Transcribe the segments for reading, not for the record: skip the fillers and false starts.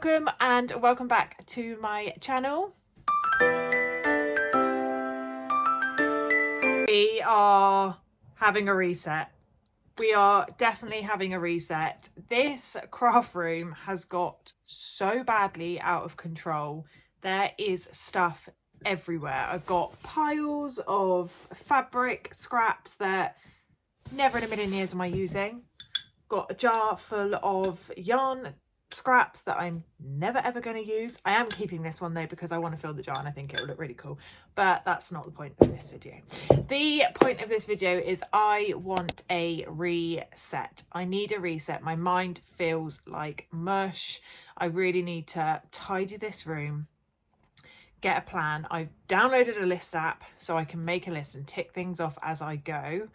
welcome back to my channel. We are having a reset. We are definitely having a reset. This craft room has got so badly out of control. There is stuff everywhere. I've got piles of fabric scraps that never in a million years am I using. Got a jar full of yarn scraps that I'm never ever going to use. I am keeping this one though because I want to fill the jar and I think it will look really cool, but that's not the point of this video. The point of this video is I want a reset. I need a reset. My mind feels like mush. I really need to tidy this room, get a plan. I've downloaded a list app so I can make a list and tick things off as I go,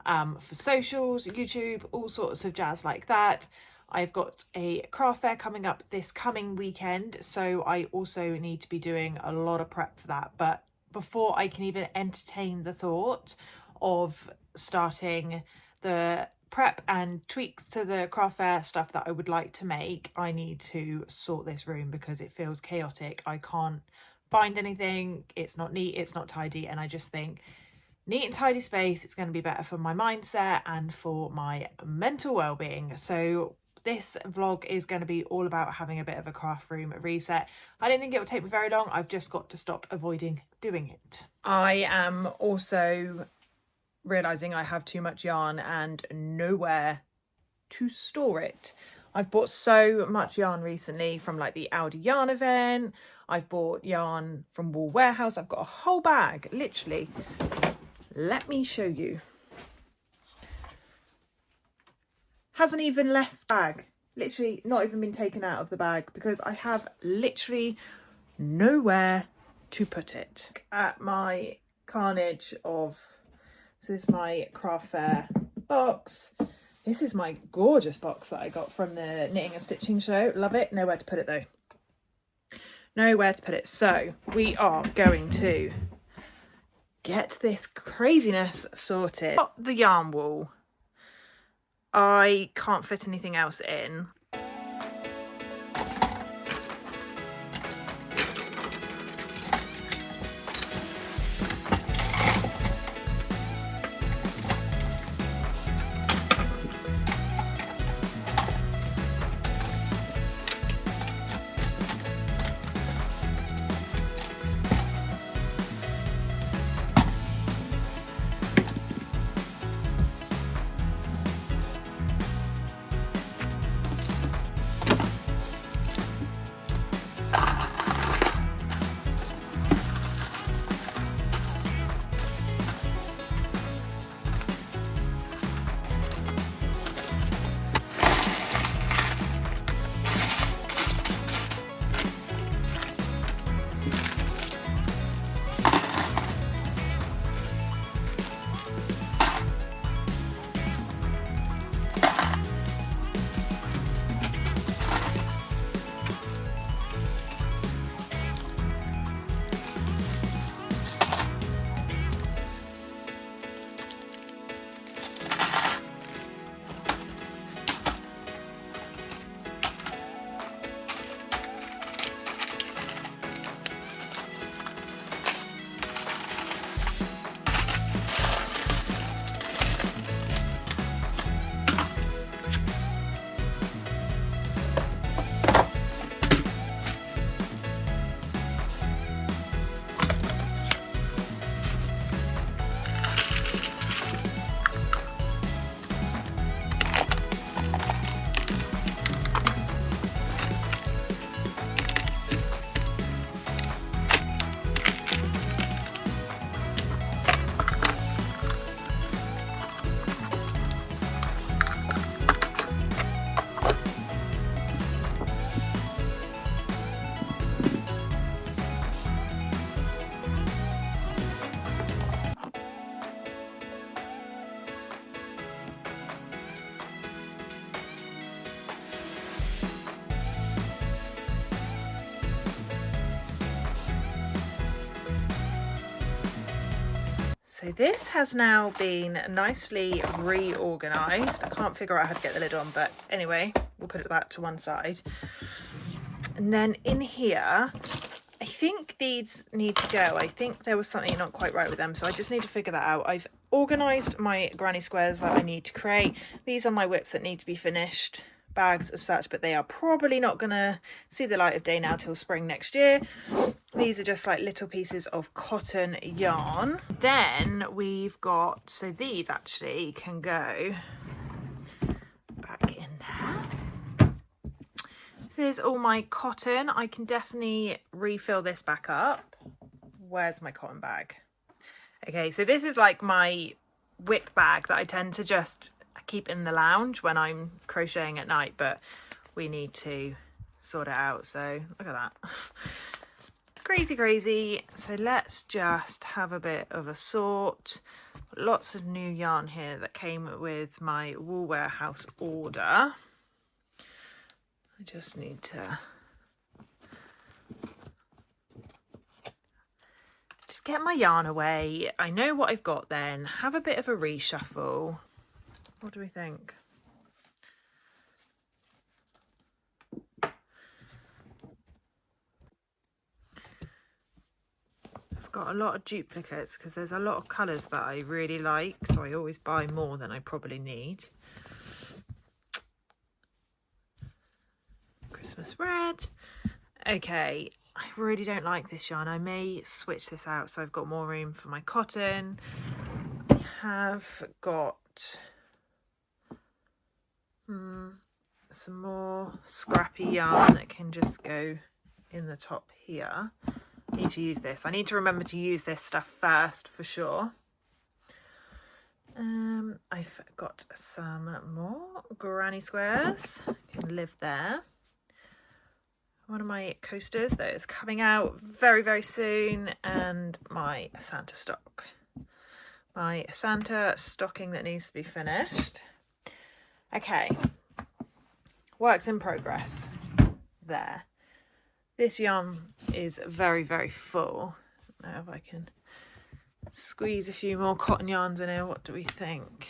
for socials, YouTube, all sorts of jazz like that. I've got a craft fair coming up this coming weekend, so I also need to be doing a lot of prep for that. But before I can even entertain the thought of starting the prep and tweaks to the craft fair stuff that I would like to make, I need to sort this room because it feels chaotic. I can't find anything, it's not neat, it's not tidy, and I just think neat and tidy space, it's going to be better for my mindset and for my mental well-being. So this vlog is going to be all about having a bit of a craft room reset. I don't think it will take me very long. I've just got to stop avoiding doing it. I am also realising I have too much yarn and nowhere to store it. I've bought so much yarn recently from like the Aldi yarn event. I've bought yarn from Wool Warehouse. I've got a whole bag, literally. Let me show you. Hasn't even left bag, literally not even been taken out of the bag because I have literally nowhere to put it. At my carnage of, this is my craft fair box. This is my gorgeous box that I got from the knitting and stitching show. Love it. Nowhere to put it though. Nowhere to put it. So we are going to get this craziness sorted. Got the yarn wool. I can't fit anything else in. So this has now been nicely reorganised. I can't figure out how to get the lid on, but anyway, we'll put that to one side. And then in here, I think these need to go. I think there was something not quite right with them, so I just need to figure that out. I've organised my granny squares that I need to create. These are my whips that need to be finished, bags as such, but they are probably not going to see the light of day now till spring next year. These are just like little pieces of cotton yarn. Then we've got, so these actually can go back in there. This is all my cotton. I can definitely refill this back up. Where's my cotton bag? Okay, so this is like my whip bag that I tend to just keep in the lounge when I'm crocheting at night, but we need to sort it out. So look at that. Crazy. So let's just have a bit of a sort. Lots of new yarn here that came with my Wool Warehouse order. I just need to just get my yarn away. I know what I've got then. Have a bit of a reshuffle. What do we think? I've got a lot of duplicates because there's a lot of colours that I really like, so I always buy more than I probably need. Christmas red. Okay, I really don't like this yarn. I may switch this out so I've got more room for my cotton. I have got some more scrappy yarn that can just go in the top here. I need to use this. I need to remember to use this stuff first for sure. I've got some more granny squares. Can live there. One of my coasters that is coming out very soon, and my Santa stock. My Santa stocking that needs to be finished. Okay, works in progress there. This yarn is very full. Now if I can squeeze a few more cotton yarns in here, what do we think?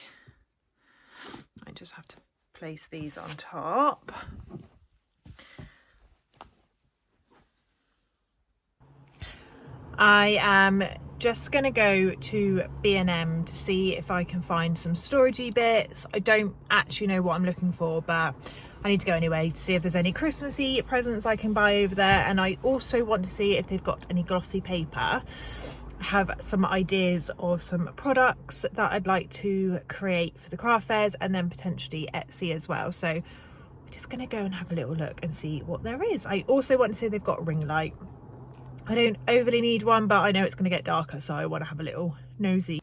I just have to place these on top. I am just going to go to B&M to see if I can find some storagey bits. I don't actually know what I'm looking for, but I need to go anyway to see if there's any Christmassy presents I can buy over there. And I also want to see if they've got any glossy paper. I have some ideas of some products that I'd like to create for the craft fairs, and then potentially Etsy as well. So I'm just going to go and have a little look and see what there is. I also want to see if they've got a ring light. I don't overly need one, but I know it's going to get darker, so I want to have a little nosy.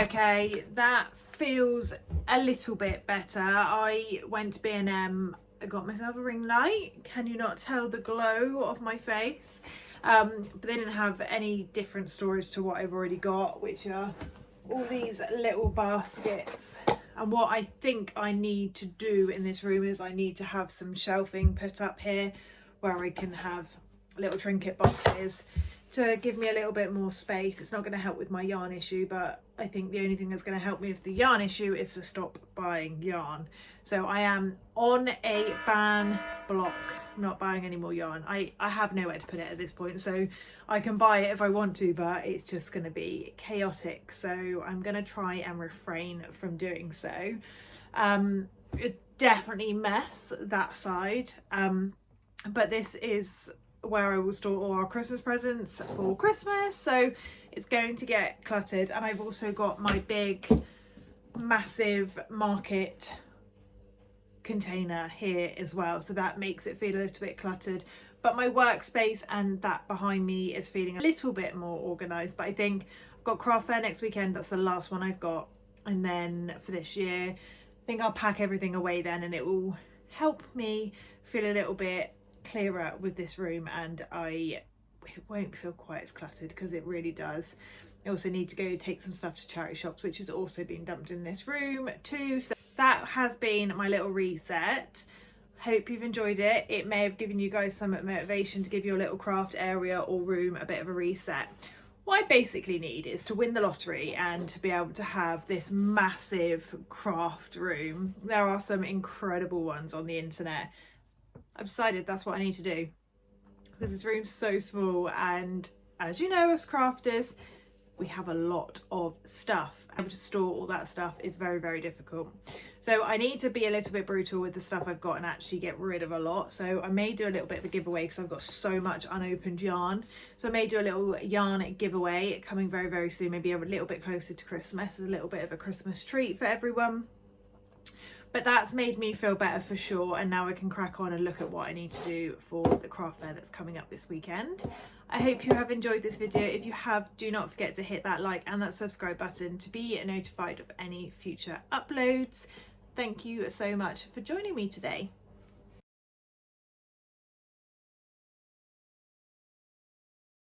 Okay, that feels a little bit better. I went to B&M, I got myself a ring light. Can you not tell the glow of my face? But they didn't have any different storage to what I've already got, which are all these little baskets. And what I think I need to do in this room is I need to have some shelving put up here where I can have little trinket boxes to give me a little bit more space. It's not going to help with my yarn issue, but I think the only thing that's going to help me with the yarn issue is to stop buying yarn. So I am on a ban block. I'm not buying any more yarn. I have nowhere to put it at this point, so I can buy it if I want to, but it's just going to be chaotic. So I'm going to try and refrain from doing so. It's definitely mess, that side, but this is where I will store all our Christmas presents for Christmas, so it's going to get cluttered. And I've also got my big massive market container here as well, so that makes it feel a little bit cluttered. But my workspace and that behind me is feeling a little bit more organized. But I think I've got craft fair next weekend, that's the last one I've got, and then for this year I think I'll pack everything away then, and it will help me feel a little bit clearer with this room, and it won't feel quite as cluttered, because it really does. I also need to go take some stuff to charity shops, which is also being dumped in this room too. So that has been my little reset. Hope you've enjoyed it. It may have given you guys some motivation to give your little craft area or room a bit of a reset. What I basically need is to win the lottery and to be able to have this massive craft room. There are some incredible ones on the internet. I've decided that's what I need to do, because this room's so small, and as you know, as crafters, we have a lot of stuff. Able to store all that stuff is very, very difficult. So I need to be a little bit brutal with the stuff I've got and actually get rid of a lot. So I may do a little bit of a giveaway, because I've got so much unopened yarn. So I may do a little yarn giveaway coming very, very soon, maybe a little bit closer to Christmas, as a little bit of a Christmas treat for everyone. But that's made me feel better for sure, and now I can crack on and look at what I need to do for the craft fair that's coming up this weekend. I hope you have enjoyed this video. If you have, do not forget to hit that like and that subscribe button to be notified of any future uploads. Thank you so much for joining me today.